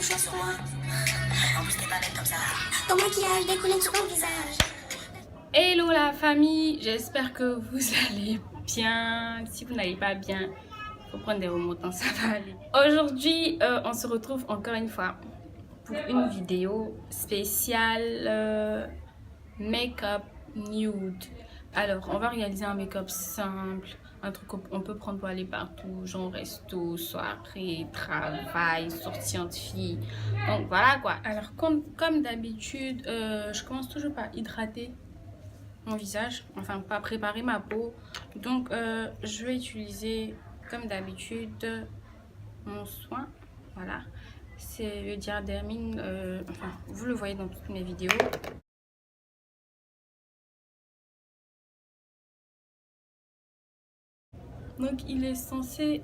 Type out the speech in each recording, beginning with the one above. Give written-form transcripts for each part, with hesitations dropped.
choix sur moi. En plus, t'es pas belle comme ça. Ton maquillage découle sur ton visage. Hello la famille, j'espère que vous allez bien. Si vous n'allez pas bien, faut prendre des remontants, ça va aller. Aujourd'hui, on se retrouve encore une fois pour une vidéo spéciale make-up nude. Alors, on va réaliser un make-up simple, un truc qu'on peut prendre pour aller partout, genre resto, soirée, travail, sortie entre filles. Donc voilà quoi. Alors comme d'habitude, je commence toujours par hydrater mon visage, enfin pas préparer ma peau. Donc je vais utiliser comme d'habitude mon soin. Voilà, c'est le Diadermine, enfin vous le voyez dans toutes mes vidéos. Donc il est censé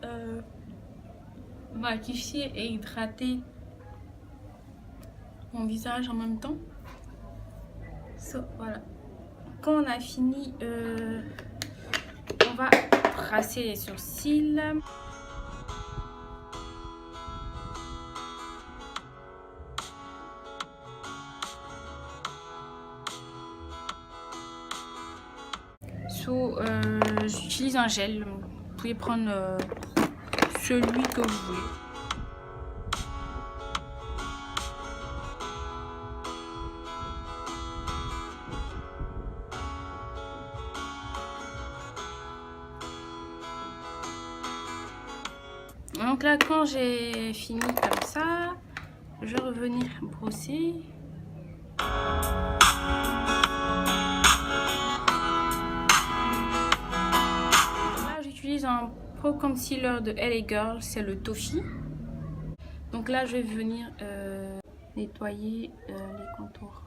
matifier et hydrater mon visage en même temps. Voilà. Quand on a fini, on va tracer les sourcils. J'utilise un gel. Vous pouvez prendre celui que vous voulez. Donc là, quand j'ai fini comme ça, je vais revenir brosser. Là, j'utilise un Pro Concealer de LA Girl, c'est le Toffee. Donc là, je vais venir nettoyer les contours.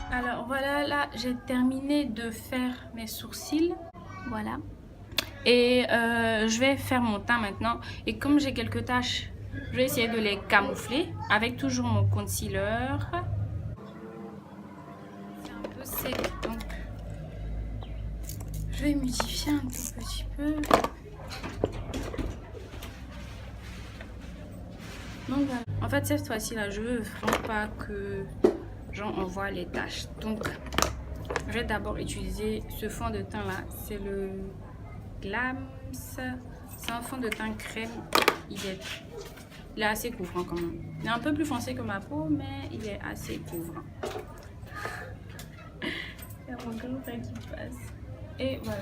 Alors voilà, là j'ai terminé de faire mes sourcils, voilà. Et je vais faire mon teint maintenant. Et comme j'ai quelques taches, je vais essayer de les camoufler avec toujours mon concealer. C'est un peu sec, donc je vais modifier un tout petit peu. Donc voilà. En fait cette fois-ci là, je veux vraiment pas que on voit les taches. Donc je vais d'abord utiliser ce fond de teint là, c'est le Glams, c'est un fond de teint crème. Il est assez couvrant quand même, il est un peu plus foncé que ma peau, mais il est assez couvrant. Il y a mon gros frère qui passe et voilà.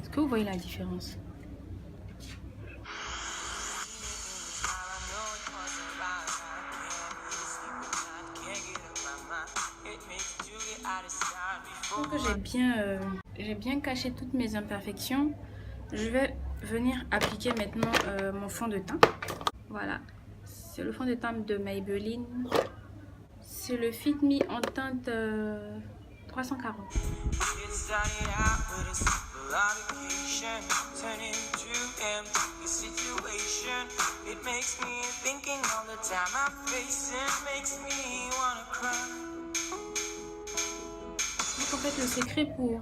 Est-ce que vous voyez la différence? Donc j'ai bien caché toutes mes imperfections. Je vais venir appliquer maintenant mon fond de teint. Voilà, c'est le fond de teint de Maybelline. C'est le Fit Me en teinte 340. En fait, le secret pour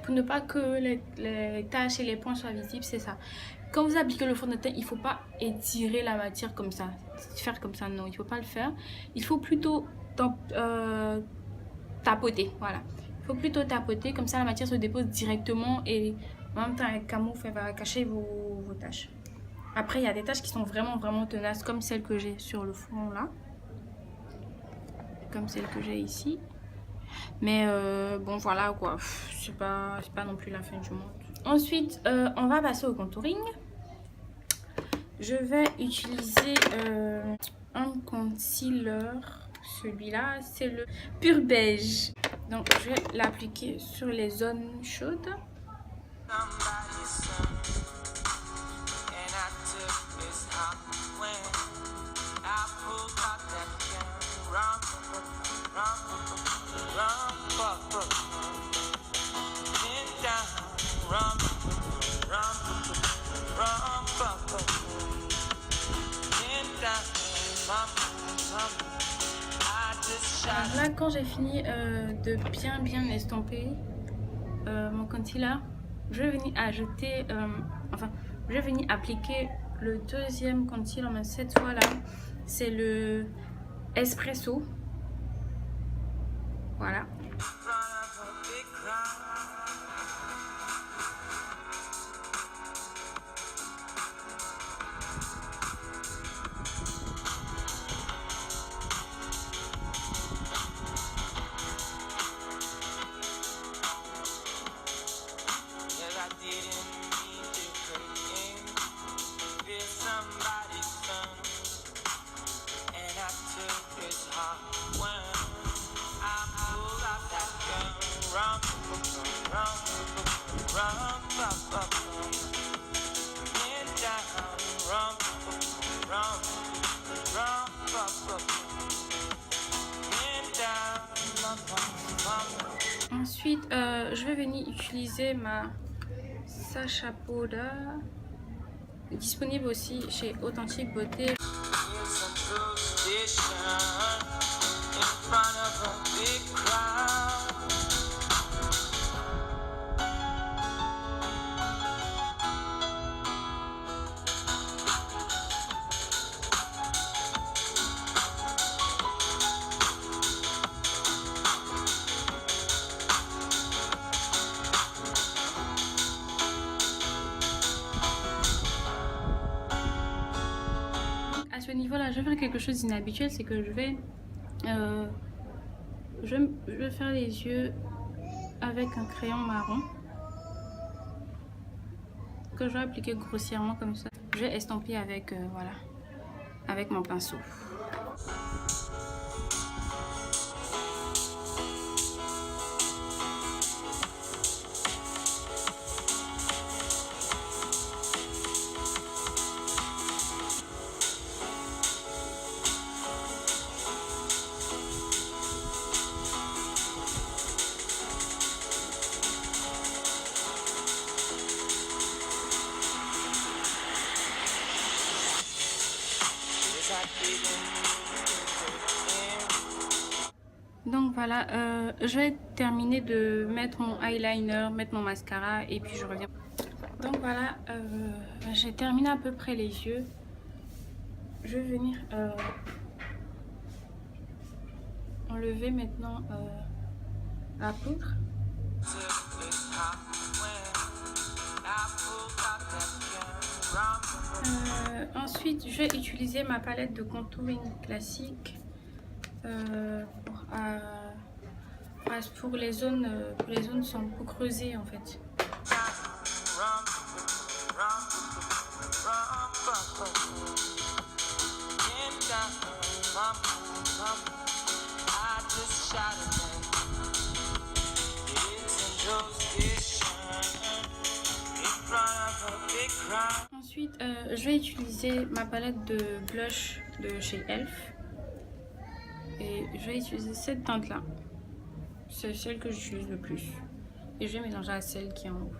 ne pas que les taches et les points soient visibles, c'est ça. Quand vous appliquez le fond de teint, il ne faut pas étirer la matière comme ça. Faire comme ça, non, il ne faut pas le faire. Il faut plutôt tapoter, voilà. Il faut plutôt tapoter, comme ça la matière se dépose directement et en même temps, elle camoufle, elle va cacher vos taches. Après, il y a des taches qui sont vraiment tenaces, comme celle que j'ai sur le fond là. Comme celle que j'ai ici. Mais bon voilà quoi, c'est pas non plus la fin du monde. Ensuite on va passer au contouring. Je vais utiliser un concealer, celui-là c'est le Pur Beige. Donc je vais l'appliquer sur les zones chaudes. Alors là, quand j'ai fini de bien estomper mon concealer, je vais venir ajouter, je vais venir appliquer le deuxième concealer, mais cette fois là, c'est le Espresso. Voilà. Ensuite, je vais venir utiliser ma Sacha Powder, disponible aussi chez Authentique Beauté. À ce niveau-là, je vais faire quelque chose d'inhabituel, c'est que je vais faire les yeux avec un crayon marron que je vais appliquer grossièrement comme ça. Je vais estomper avec voilà, avec mon pinceau. Donc voilà, je vais terminer de mettre mon eyeliner, mettre mon mascara et puis je reviens. Donc voilà, j'ai terminé à peu près les yeux. Je vais venir enlever maintenant la poudre. Ensuite, je vais utiliser ma palette de contouring classique pour les zones pour creuser en fait. Ensuite, je vais utiliser ma palette de blush de chez Elf. Et je vais utiliser cette teinte là. C'est celle que j'utilise le plus. Et je vais mélanger à celle qui est en haut.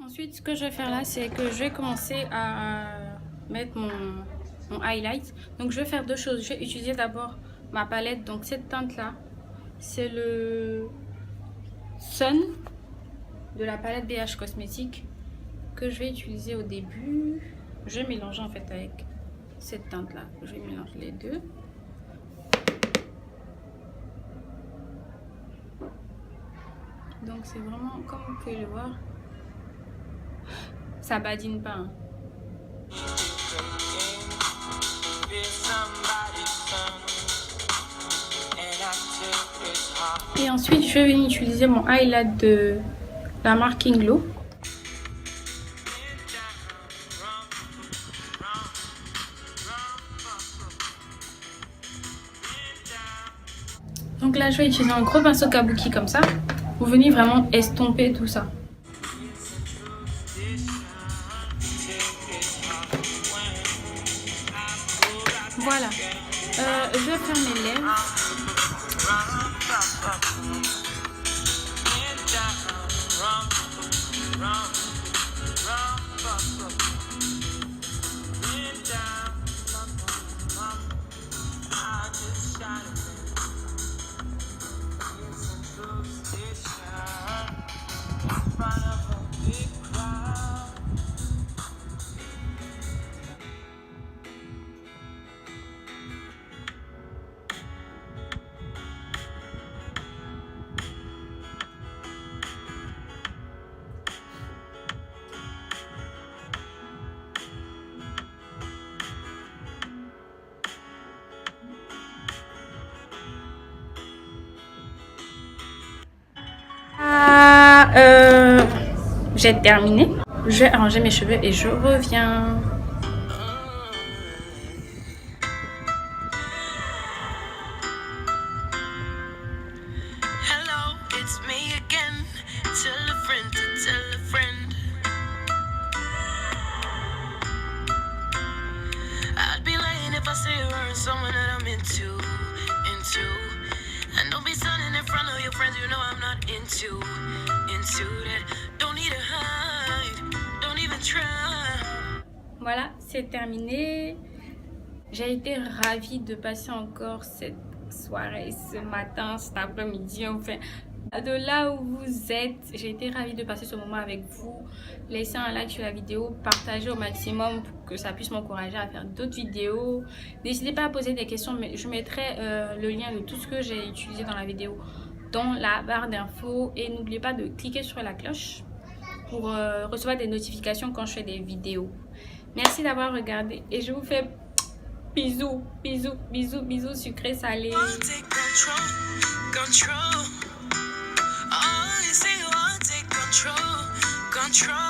Ensuite, ce que je vais faire là, c'est que je vais commencer à mettre mon highlight. Donc je vais faire deux choses. Je vais utiliser d'abord ma palette. Donc cette teinte là, c'est le Sun de la palette BH Cosmétiques que je vais utiliser au début. Je vais mélanger en fait avec cette teinte là. Je vais mélanger les deux. Donc c'est vraiment, comme vous pouvez le voir, ça badine pas hein. Et ensuite je vais venir utiliser mon highlight de la marque Inglow. Donc là je vais utiliser un gros pinceau kabuki comme ça pour venir vraiment estomper tout ça. Voilà, je vais faire mes lèvres. Voilà, j'ai terminé. Je vais arranger mes cheveux et je reviens. Hello, it's me again. Tell a friend to tell a friend. I'd be lying if I say you weren't someone that I'm into. And don't be standing in front of your friends, you know I'm not into that. Don't need to hide, don't even try. Voilà, c'est terminé. J'ai été ravie de passer encore cette soirée, ce matin, cet après-midi, enfin, de là où vous êtes. J'ai été ravie de passer ce moment avec vous. Laissez un like sur la vidéo, partagez au maximum pour que ça puisse m'encourager à faire d'autres vidéos. N'hésitez pas à poser des questions, mais je mettrai le lien de tout ce que j'ai utilisé dans la vidéo dans la barre d'infos. Et n'oubliez pas de cliquer sur la cloche pour recevoir des notifications quand je fais des vidéos. Merci d'avoir regardé et je vous fais bisous, bisous, bisous, bisous sucrés, salés. Take control. Oh, you say you want to take control.